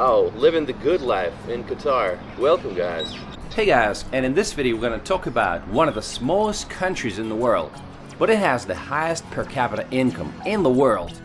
Oh, living the good life in Qatar. Welcome, guys. Hey guys, and in this video we're going to talk about one of the smallest countries in the world, but it has the highest per capita income in the world.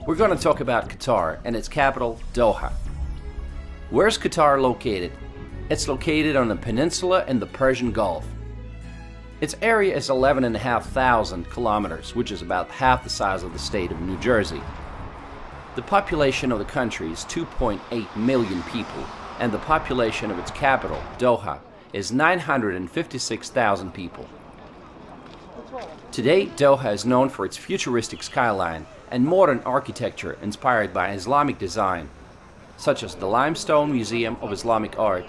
We're going to talk about Qatar and its capital, Doha. Where's Qatar located? It's located on a peninsula in the Persian Gulf. Its area is 11,500 kilometers, which is about half the size of the state of New Jersey. The population of the country is 2.8 million people, and the population of its capital, Doha, is 956,000 people. Today, Doha is known for its futuristic skyline and modern architecture inspired by Islamic design, such as the Limestone Museum of Islamic Art.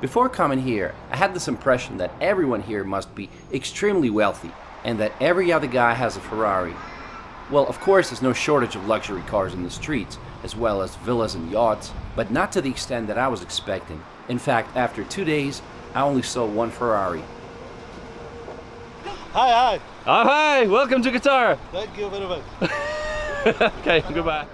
Before coming here, I had this impression that everyone here must be extremely wealthy and that every other guy has a Ferrari. Well, of course, there's no shortage of luxury cars in the streets, as well as villas and yachts, but not to the extent that I was expecting. In fact, after 2 days, I only saw one Ferrari. Hi. Oh, hi! Welcome to Qatar! Thank you very much. Okay, goodbye.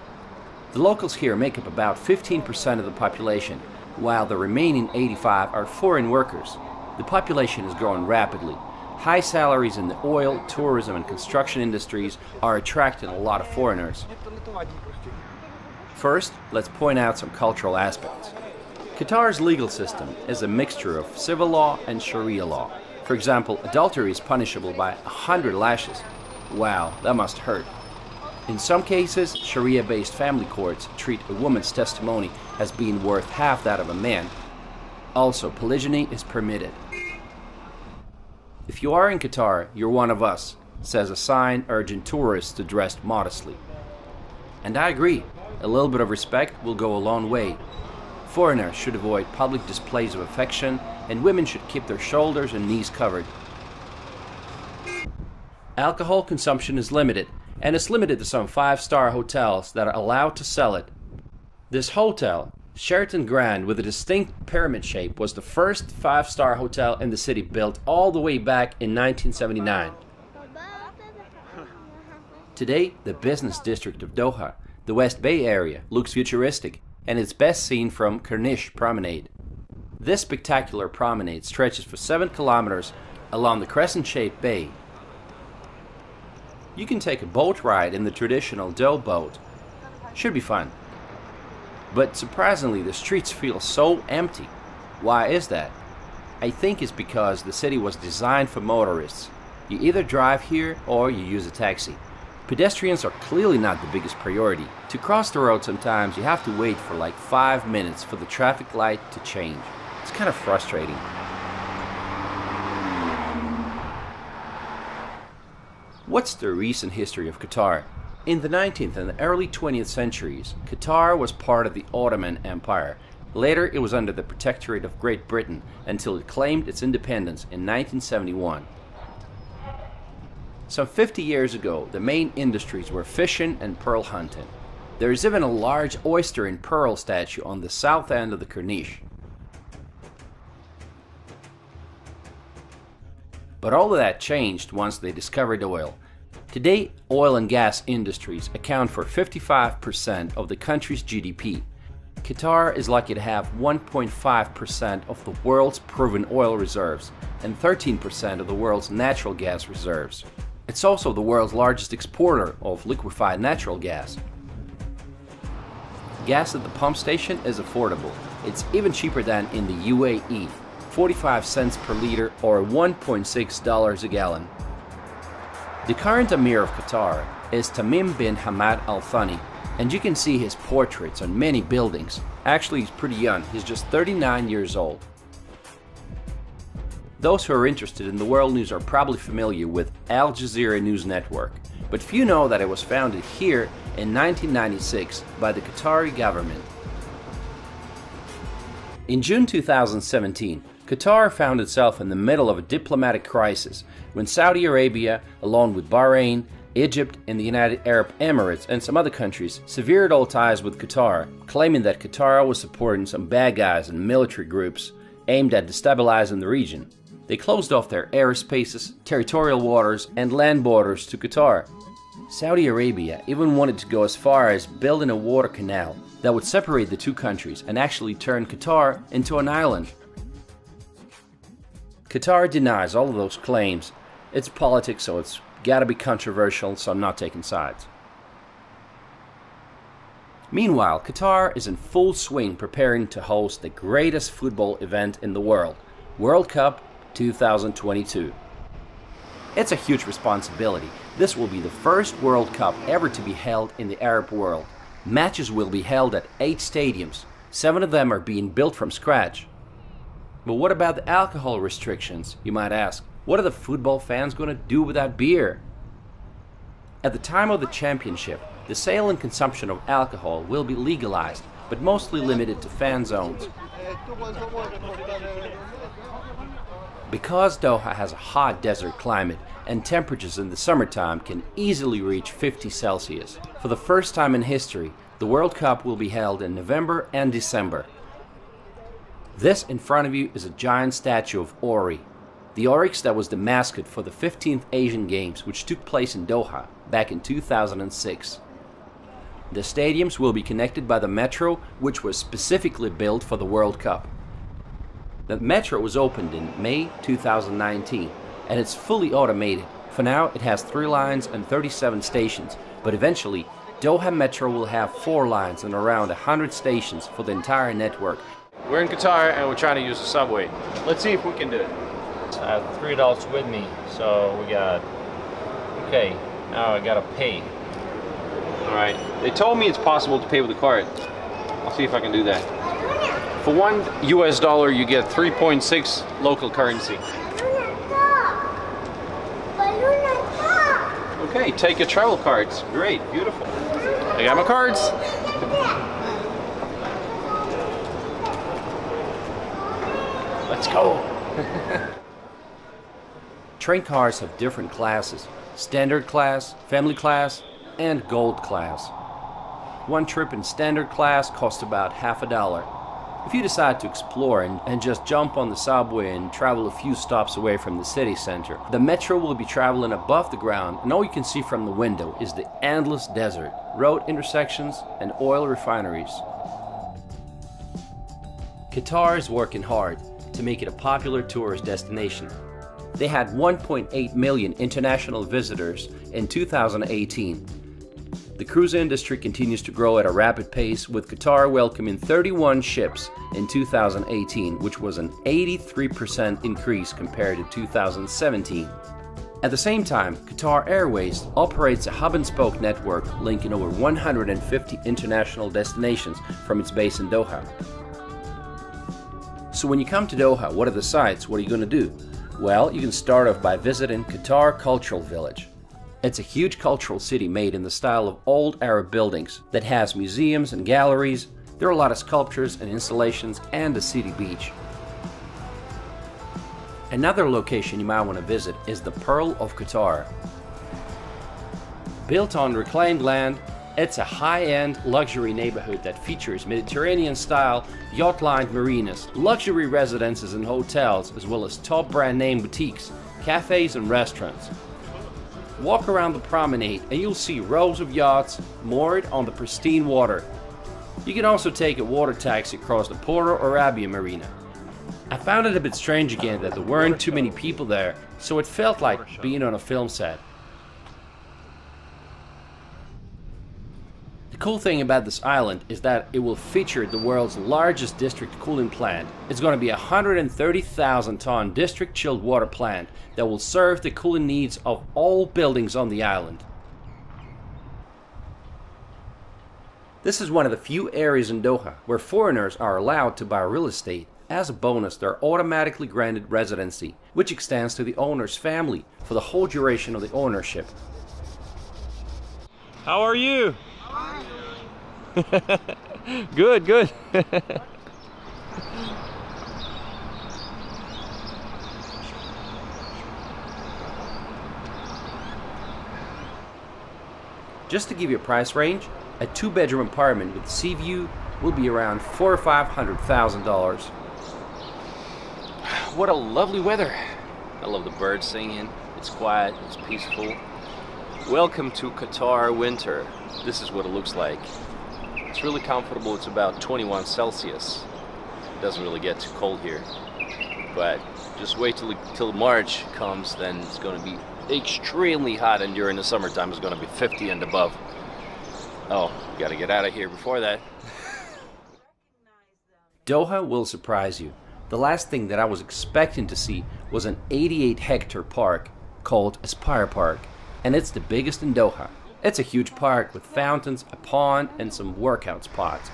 The locals here make up about 15% of the population, while the remaining 85 are foreign workers. The population is growing rapidly. High salaries in the oil, tourism, and construction industries are attracting a lot of foreigners. First, let's point out some cultural aspects. Qatar's legal system is a mixture of civil law and Sharia law. For example, adultery is punishable by 100 lashes. Wow, that must hurt. In some cases, Sharia-based family courts treat a woman's testimony as being worth half that of a man. Also, polygyny is permitted. If you are in Qatar, you're one of us, says a sign urging tourists to dress modestly. And I agree, a little bit of respect will go a long way. Foreigners should avoid public displays of affection, and women should keep their shoulders and knees covered. Alcohol consumption is limited, and it's limited to some 5-star hotels that are allowed to sell it. This hotel, Sheraton Grand, with a distinct pyramid shape, was the first 5-star hotel in the city, built all the way back in 1979. Today, the business district of Doha, the West Bay area, looks futuristic, and it's best seen from Corniche Promenade. This spectacular promenade stretches for 7 kilometers along the crescent-shaped bay. You can take a boat ride in the traditional dough boat. Should be fun. But surprisingly, the streets feel so empty. Why is that? I think it's because the city was designed for motorists. You either drive here or you use a taxi. Pedestrians are clearly not the biggest priority. To cross the road sometimes you have to wait for like 5 minutes for the traffic light to change. It's kind of frustrating. What's the recent history of Qatar? In the 19th and early 20th centuries, Qatar was part of the Ottoman Empire. Later, it was under the protectorate of Great Britain until it claimed its independence in 1971. Some 50 years ago, the main industries were fishing and pearl hunting. There is even a large oyster and pearl statue on the south end of the Corniche. But all of that changed once they discovered oil. Today, oil and gas industries account for 55% of the country's GDP. Qatar is lucky to have 1.5% of the world's proven oil reserves and 13% of the world's natural gas reserves. It's also the world's largest exporter of liquefied natural gas. Gas at the pump station is affordable. It's even cheaper than in the UAE. 45 cents per liter or $1.6 a gallon. The current Emir of Qatar is Tamim bin Hamad Al Thani, and you can see his portraits on many buildings. Actually, he's pretty young, he's just 39 years old. Those who are interested in the world news are probably familiar with Al Jazeera News Network, but few know that it was founded here in 1996 by the Qatari government. In June 2017, Qatar found itself in the middle of a diplomatic crisis when Saudi Arabia, along with Bahrain, Egypt, and the United Arab Emirates and some other countries, severed all ties with Qatar, claiming that Qatar was supporting some bad guys and military groups aimed at destabilizing the region. They closed off their airspaces, territorial waters, and land borders to Qatar. Saudi Arabia even wanted to go as far as building a water canal that would separate the two countries and actually turn Qatar into an island. Qatar denies all of those claims. It's politics, so it's gotta be controversial, so I'm not taking sides. Meanwhile, Qatar is in full swing preparing to host the greatest football event in the world, World Cup 2022. It's a huge responsibility. This will be the first World Cup ever to be held in the Arab world. Matches will be held at 8 stadiums. 7 of them are being built from scratch. But what about the alcohol restrictions, you might ask? What are the football fans going to do without beer? At the time of the championship, the sale and consumption of alcohol will be legalized, but mostly limited to fan zones. Because Doha has a hot desert climate and temperatures in the summertime can easily reach 50 Celsius, for the first time in history, the World Cup will be held in November and December. This in front of you is a giant statue of Ori, the oryx that was the mascot for the 15th Asian Games, which took place in Doha back in 2006. The stadiums will be connected by the metro, which was specifically built for the World Cup. The metro was opened in May 2019 and it's fully automated. For now it has 3 lines and 37 stations, but eventually Doha Metro will have 4 lines and around 100 stations for the entire network. We're in Qatar and we're trying to use the subway. Let's see if we can do it. I have 3 adults with me, so we got, okay, now I gotta pay. Alright, they told me it's possible to pay with a card. I'll see if I can do that. For $1 US you get 3.6 local currency. Okay, take your travel cards. Great, beautiful. I got my cards. Let's go. Train cars have different classes: standard class, family class, and gold class. One trip in standard class costs about $50. If you decide to explore and just jump on the subway and travel a few stops away from the city center, the metro will be traveling above the ground and all you can see from the window is the endless desert, road intersections, and oil refineries. Qatar is working hard to make it a popular tourist destination. They had 1.8 million international visitors in 2018. The cruise industry continues to grow at a rapid pace, with Qatar welcoming 31 ships in 2018, which was an 83% increase compared to 2017. At the same time, Qatar Airways operates a hub-and-spoke network linking over 150 international destinations from its base in Doha. So when you come to Doha, what are the sights? What are you going to do? Well, you can start off by visiting Qatar Cultural Village. It's a huge cultural city made in the style of old Arab buildings that has museums and galleries. There are a lot of sculptures and installations and a city beach. Another location you might want to visit is the Pearl of Qatar. Built on reclaimed land, it's a high-end luxury neighborhood that features Mediterranean-style yacht-lined marinas, luxury residences and hotels, as well as top brand name boutiques, cafes and restaurants. Walk around the promenade and you'll see rows of yachts moored on the pristine water. You can also take a water taxi across the Porto Arabia Marina. I found it a bit strange again that there weren't too many people there, so it felt like being on a film set. The cool thing about this island is that it will feature the world's largest district cooling plant. It's going to be a 130,000 ton district chilled water plant that will serve the cooling needs of all buildings on the island. This is one of the few areas in Doha where foreigners are allowed to buy real estate. As a bonus, they're automatically granted residency, which extends to the owner's family for the whole duration of the ownership. How are you? Good, good. Just to give you a price range, a 2-bedroom apartment with sea view will be around $400,000 or $500,000. What a lovely weather. I love the birds singing. It's quiet, it's peaceful. Welcome to Qatar winter. This is what it looks like. It's really comfortable. It's about 21 Celsius. It doesn't really get too cold here. But just wait till March comes, then it's going to be extremely hot, and during the summertime it's going to be 50 and above. Oh, got to get out of here before that. Doha will surprise you. The last thing that I was expecting to see was an 88-hectare park called Aspire Park, and it's the biggest in Doha. It's a huge park with fountains, a pond, and some workout spots.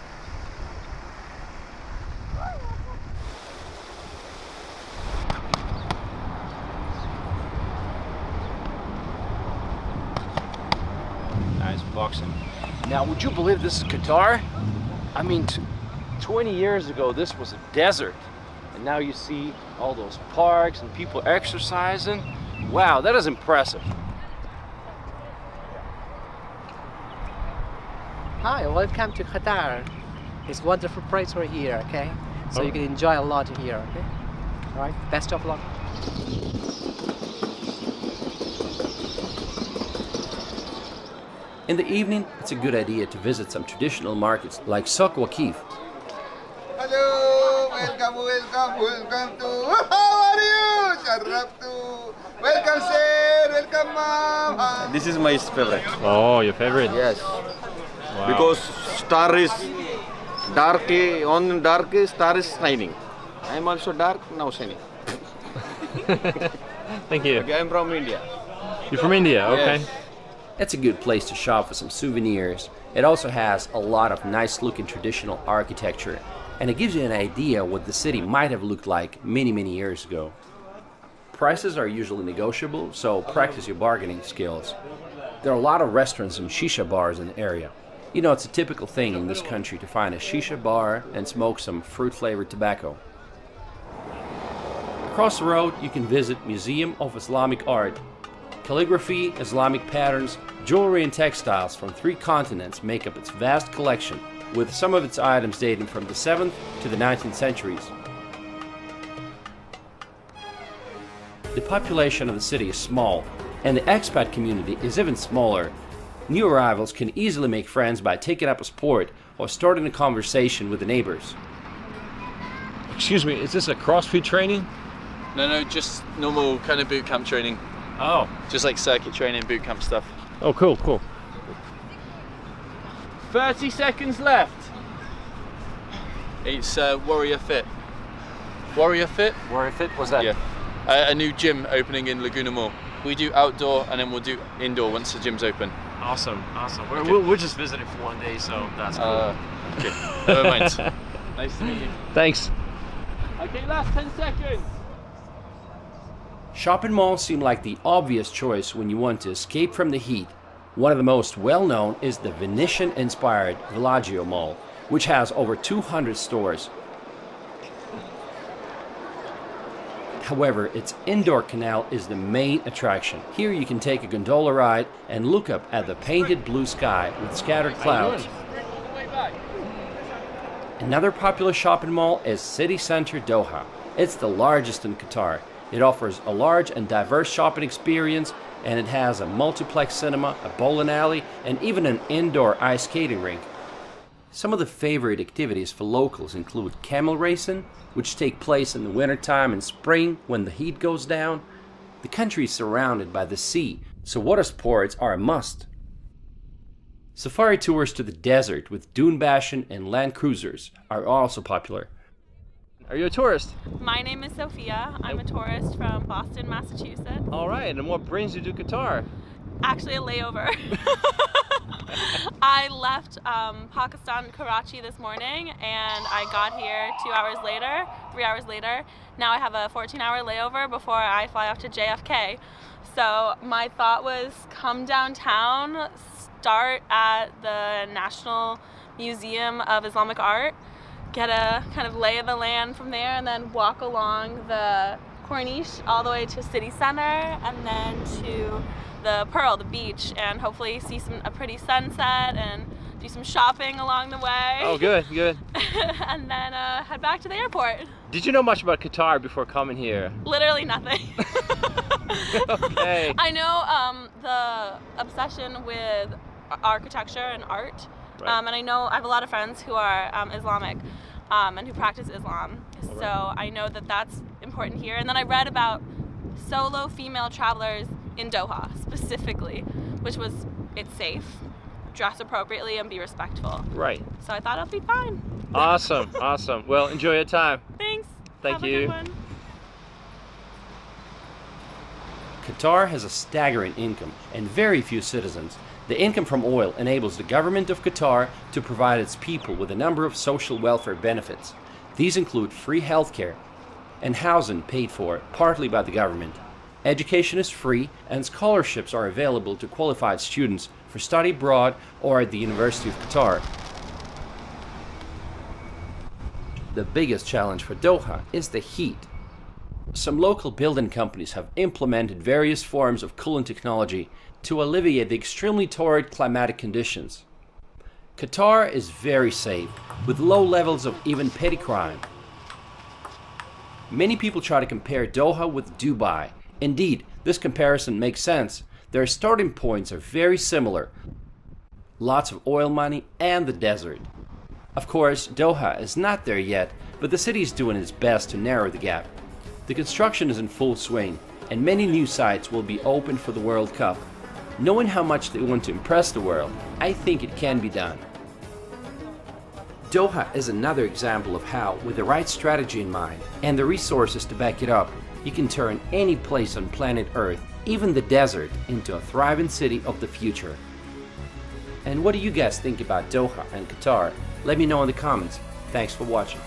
Nice boxing. Now, would you believe this is Qatar? I mean, 20 years ago, this was a desert. And now you see all those parks and people exercising. Wow, that is impressive. Hi, welcome to Qatar. It's a wonderful place we're here, okay? So you can enjoy a lot here, okay? All right, best of luck. In the evening, it's a good idea to visit some traditional markets like Souk Waqif. Hello, welcome to. How are you? Sharaftu. Welcome, sir. Welcome, mom. This is my favorite. Oh, your favorite? Yes. Wow. Because star is dark, on dark star is shining. I am also dark, now shining. Thank you. Okay, I am from India. You're from India? Okay. Yes. It's a good place to shop for some souvenirs. It also has a lot of nice looking traditional architecture, and it gives you an idea what the city might have looked like many years ago. Prices are usually negotiable, so practice your bargaining skills. There are a lot of restaurants and shisha bars in the area. You know, it's a typical thing in this country to find a shisha bar and smoke some fruit-flavored tobacco. Across the road, you can visit Museum of Islamic Art. Calligraphy, Islamic patterns, jewelry and textiles from 3 continents make up its vast collection, with some of its items dating from the 7th to the 19th centuries. The population of the city is small, and the expat community is even smaller. New arrivals can easily make friends by taking up a sport or starting a conversation with the neighbors. Excuse me, is this a CrossFit training? No, just normal kind of boot camp training. Oh. Just like circuit training, boot camp stuff. Oh, cool. 30 seconds left. It's Warrior Fit. Warrior Fit? Warrior Fit? What's that? Yeah. A new gym opening in Laguna Mall. We do outdoor and then we'll do indoor once the gym's open. Awesome. Okay. We're just visiting for one day, so that's cool. Okay. Never mind. Nice to meet you. Thanks. Okay, last 10 seconds. Shopping malls seem like the obvious choice when you want to escape from the heat. One of the most well-known is the Venetian-inspired Villaggio Mall, which has over 200 stores. However, its indoor canal is the main attraction. Here you can take a gondola ride and look up at the painted blue sky with scattered clouds. Another popular shopping mall is City Center Doha. It's the largest in Qatar. It offers a large and diverse shopping experience, and it has a multiplex cinema, a bowling alley, and even an indoor ice skating rink. Some of the favorite activities for locals include camel racing, which take place in the wintertime and spring when the heat goes down. The country is surrounded by the sea, so water sports are a must. Safari tours to the desert with dune bashing and land cruisers are also popular. Are you a tourist? My name is Sophia. I'm a tourist from Boston, Massachusetts. All right, and what brings you to Qatar? Actually a layover. I left Pakistan, Karachi this morning, and I got here 3 hours later. Now I have a 14-hour layover before I fly off to JFK. So my thought was come downtown, start at the National Museum of Islamic Art, get a kind of lay of the land from there, and then walk along the Corniche all the way to City Center, and then to the Pearl, the beach, and hopefully see a pretty sunset and do some shopping along the way. Oh, good. And then head back to the airport. Did you know much about Qatar before coming here? Literally nothing. Okay. I know the obsession with architecture and art. Right. And I know I have a lot of friends who are Islamic and who practice Islam. All right. So I know that that's important here. And then I read about solo female travelers in Doha specifically, which was it's safe, dress appropriately, and be respectful. Right. So I thought it'll be fine. Awesome, awesome. Well, enjoy your time. Thanks. Thank Have a you. good one. Qatar has a staggering income and very few citizens. The income from oil enables the government of Qatar to provide its people with a number of social welfare benefits. These include free healthcare and housing paid for partly by the government. Education is free and scholarships are available to qualified students for study abroad or at the University of Qatar. The biggest challenge for Doha is the heat. Some local building companies have implemented various forms of cooling technology to alleviate the extremely torrid climatic conditions. Qatar is very safe, with low levels of even petty crime. Many people try to compare Doha with Dubai. Indeed, this comparison makes sense. Their starting points are very similar. Lots of oil money and the desert. Of course, Doha is not there yet, but the city is doing its best to narrow the gap. The construction is in full swing, and many new sites will be opened for the World Cup. Knowing how much they want to impress the world, I think it can be done. Doha is another example of how, with the right strategy in mind and the resources to back it up, you can turn any place on planet Earth, even the desert, into a thriving city of the future. And what do you guys think about Doha and Qatar? Let me know in the comments. Thanks for watching.